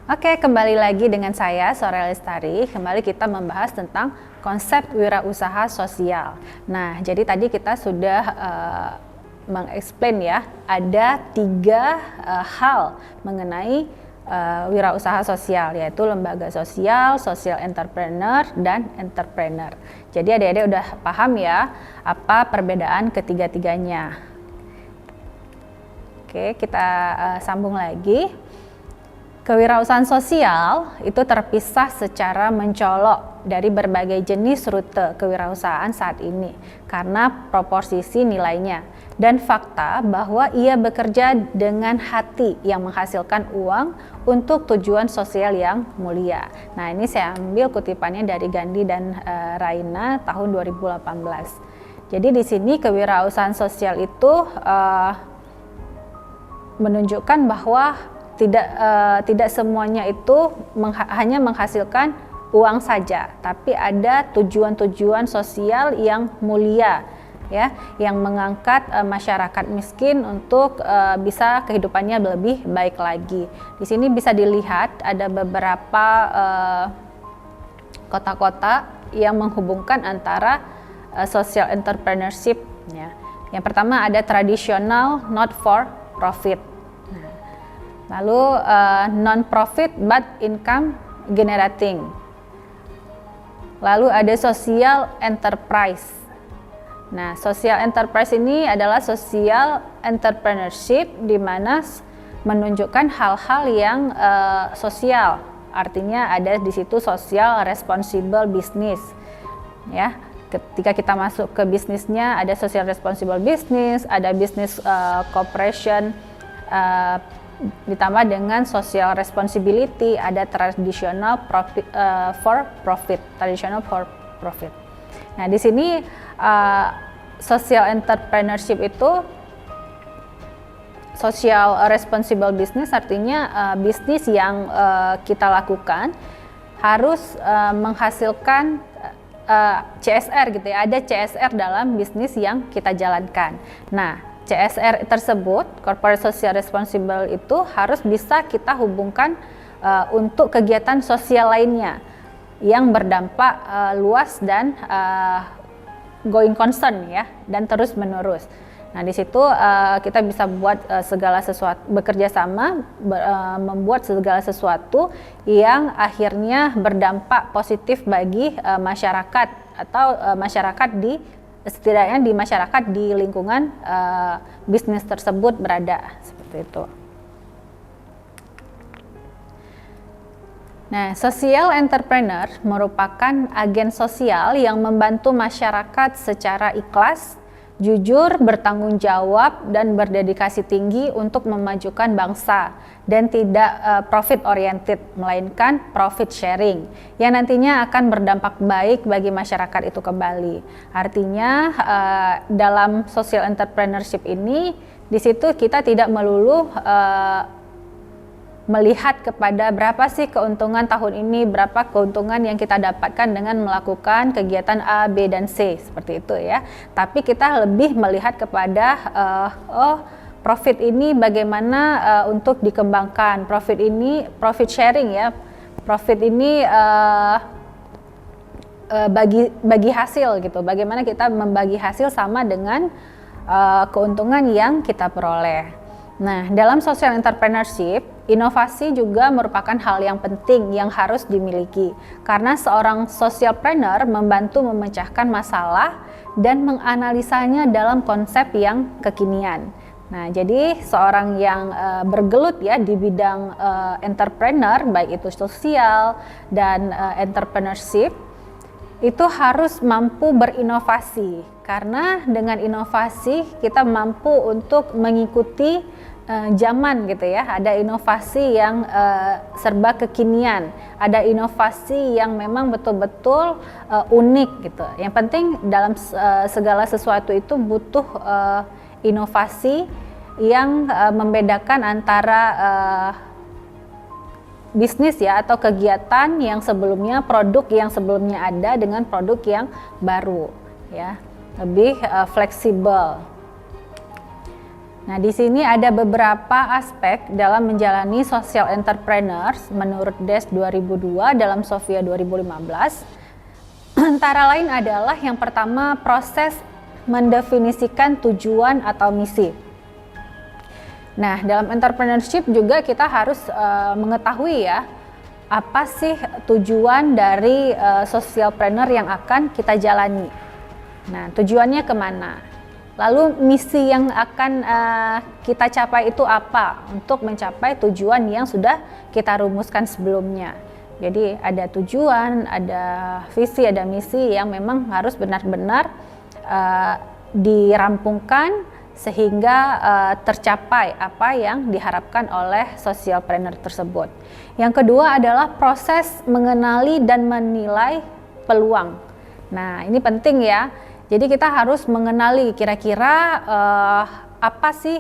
Oke, kembali lagi dengan saya, Soraya Lestari. Kembali kita membahas tentang konsep wirausaha sosial. Nah, jadi tadi kita sudah mengeksplain ya, ada tiga hal mengenai wirausaha sosial, yaitu lembaga sosial, social entrepreneur, dan entrepreneur. Jadi adik-adik udah paham ya, apa perbedaan ketiga-tiganya. Oke, kita sambung lagi. Kewirausahaan sosial itu terpisah secara mencolok dari berbagai jenis rute kewirausahaan saat ini karena proporsi nilainya dan fakta bahwa ia bekerja dengan hati yang menghasilkan uang untuk tujuan sosial yang mulia. Nah, ini saya ambil kutipannya dari Gandhi dan Raina tahun 2018. Jadi di sini kewirausahaan sosial itu menunjukkan bahwa tidak semuanya itu hanya menghasilkan uang saja, tapi ada tujuan-tujuan sosial yang mulia, ya, yang mengangkat masyarakat miskin untuk bisa kehidupannya lebih baik lagi. Di sini bisa dilihat ada beberapa kota-kota yang menghubungkan antara social entrepreneurship. Ya. Yang pertama ada tradisional not for profit. Lalu non-profit but income generating. Lalu ada social enterprise. Nah, social enterprise ini adalah social entrepreneurship di mana menunjukkan hal-hal yang sosial. Artinya ada di situ social responsible business. Ya, ketika kita masuk ke bisnisnya ada social responsible business, ada business cooperation, ditambah dengan social responsibility, ada traditional for profit. Nah, di sini social entrepreneurship itu social responsible business artinya bisnis yang kita lakukan harus menghasilkan CSR gitu ya. Ada CSR dalam bisnis yang kita jalankan. Nah, CSR tersebut, Corporate Social Responsible itu harus bisa kita hubungkan untuk kegiatan sosial lainnya yang berdampak luas dan going concern ya, dan terus menerus. Nah, di situ kita bisa buat segala sesuatu, bekerja sama, membuat segala sesuatu yang akhirnya berdampak positif bagi masyarakat atau masyarakat setidaknya di masyarakat di lingkungan bisnis tersebut berada, seperti itu. Nah, social entrepreneur merupakan agen sosial yang membantu masyarakat secara ikhlas, jujur, bertanggung jawab, dan berdedikasi tinggi untuk memajukan bangsa dan tidak profit oriented, melainkan profit sharing yang nantinya akan berdampak baik bagi masyarakat itu kembali. Artinya dalam social entrepreneurship ini, di situ kita tidak melulu melihat kepada berapa sih keuntungan tahun ini, berapa keuntungan yang kita dapatkan dengan melakukan kegiatan A, B, dan C, seperti itu ya. Tapi kita lebih melihat kepada profit ini bagaimana untuk dikembangkan, profit ini profit sharing ya, profit ini bagi hasil gitu, bagaimana kita membagi hasil sama dengan keuntungan yang kita peroleh. Nah, dalam social entrepreneurship, inovasi juga merupakan hal yang penting yang harus dimiliki karena seorang socialpreneur membantu memecahkan masalah dan menganalisanya dalam konsep yang kekinian. Nah, jadi seorang yang bergelut ya di bidang entrepreneur, baik itu sosial dan entrepreneurship, itu harus mampu berinovasi karena dengan inovasi kita mampu untuk mengikuti zaman gitu ya. Ada inovasi yang serba kekinian, ada inovasi yang memang betul-betul unik gitu. Yang penting dalam segala sesuatu itu butuh inovasi yang membedakan antara bisnis ya atau kegiatan yang sebelumnya, produk yang sebelumnya ada dengan produk yang baru ya, lebih fleksibel. Nah, di sini ada beberapa aspek dalam menjalani social entrepreneurs menurut DES 2002 dalam Sofia 2015. Antara lain adalah yang pertama, proses mendefinisikan tujuan atau misi. Nah, dalam entrepreneurship juga kita harus mengetahui ya, apa sih tujuan dari socialpreneur yang akan kita jalani. Nah, tujuannya kemana? Lalu misi yang akan kita capai itu apa untuk mencapai tujuan yang sudah kita rumuskan sebelumnya. Jadi ada tujuan, ada visi, ada misi yang memang harus benar-benar dirampungkan sehingga tercapai apa yang diharapkan oleh socialpreneur tersebut. Yang kedua adalah proses mengenali dan menilai peluang. Nah, ini penting ya. Jadi kita harus mengenali kira-kira apa sih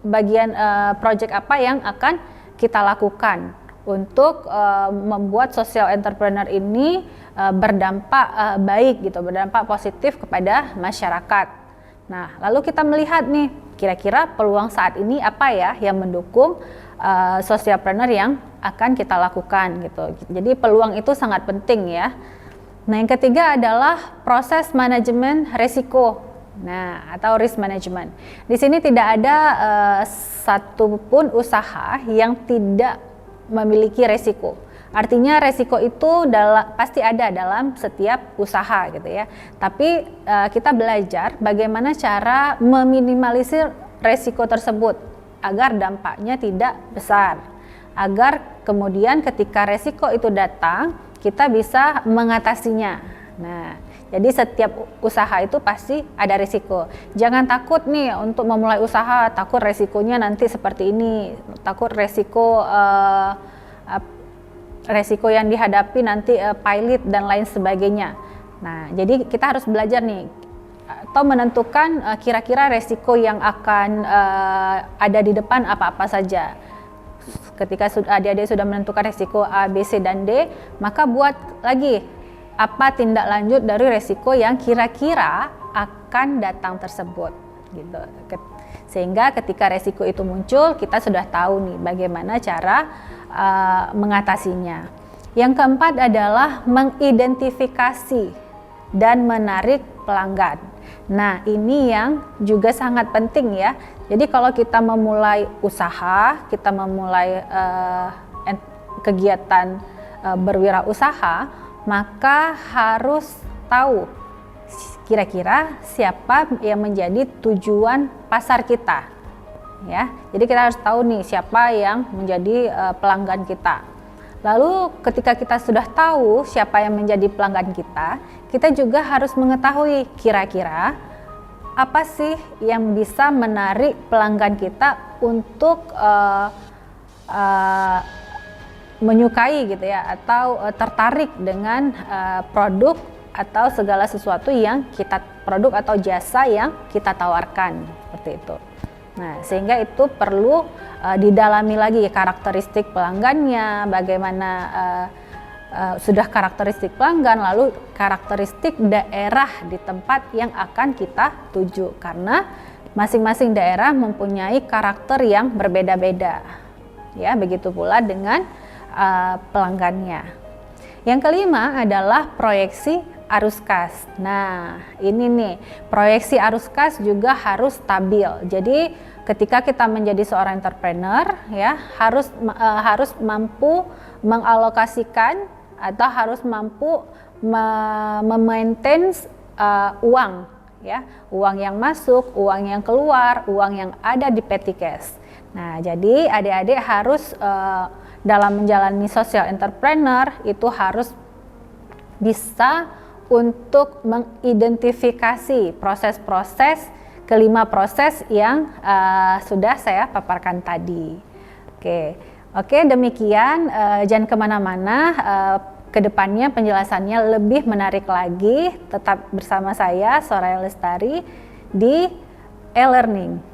bagian project apa yang akan kita lakukan untuk membuat social entrepreneur ini berdampak baik gitu, berdampak positif kepada masyarakat. Nah, lalu kita melihat nih kira-kira peluang saat ini apa ya yang mendukung socialpreneur yang akan kita lakukan gitu. Jadi peluang itu sangat penting ya. Nah, yang ketiga adalah proses manajemen risiko. Nah, atau risk management. Di sini tidak ada satupun usaha yang tidak memiliki risiko. Artinya risiko itu pasti ada dalam setiap usaha gitu ya. Tapi kita belajar bagaimana cara meminimalisir risiko tersebut agar dampaknya tidak besar. Agar kemudian ketika risiko itu datang, kita bisa mengatasinya. Nah, jadi setiap usaha itu pasti ada risiko. Jangan takut nih untuk memulai usaha, takut resikonya nanti seperti ini, takut resiko yang dihadapi nanti pilot dan lain sebagainya. Nah, jadi kita harus belajar nih atau menentukan kira-kira resiko yang akan ada di depan apa-apa saja. Ketika adik-adik sudah menentukan resiko A, B, C, dan D, maka buat lagi apa tindak lanjut dari resiko yang kira-kira akan datang tersebut gitu. Sehingga ketika resiko itu muncul, kita sudah tahu nih bagaimana cara mengatasinya. Yang keempat adalah mengidentifikasi dan menarik pelanggan. Nah, ini yang juga sangat penting ya. Jadi kalau kita memulai usaha, kita memulai kegiatan berwirausaha, maka harus tahu kira-kira siapa yang menjadi tujuan pasar kita. Ya, jadi kita harus tahu nih siapa yang menjadi pelanggan kita. Lalu ketika kita sudah tahu siapa yang menjadi pelanggan kita juga harus mengetahui kira-kira apa sih yang bisa menarik pelanggan kita untuk menyukai gitu ya, atau tertarik dengan produk atau segala sesuatu yang produk atau jasa yang kita tawarkan seperti itu. Nah, sehingga itu perlu didalami lagi karakteristik pelanggannya, bagaimana sudah karakteristik pelanggan, lalu karakteristik daerah di tempat yang akan kita tuju, karena masing-masing daerah mempunyai karakter yang berbeda-beda. Ya, begitu pula dengan pelanggannya. Yang kelima adalah proyeksi arus kas. Nah, ini nih, proyeksi arus kas juga harus stabil. Jadi ketika kita menjadi seorang entrepreneur ya, harus mampu mengalokasikan atau harus mampu memaintain uang ya, uang yang masuk, uang yang keluar, uang yang ada di petty cash. Nah, jadi adik-adik harus dalam menjalani social entrepreneur itu harus bisa untuk mengidentifikasi proses-proses, kelima proses yang sudah saya paparkan tadi. Oke, demikian, jangan kemana-mana, kedepannya penjelasannya lebih menarik lagi, tetap bersama saya Soraya Lestari di e-learning.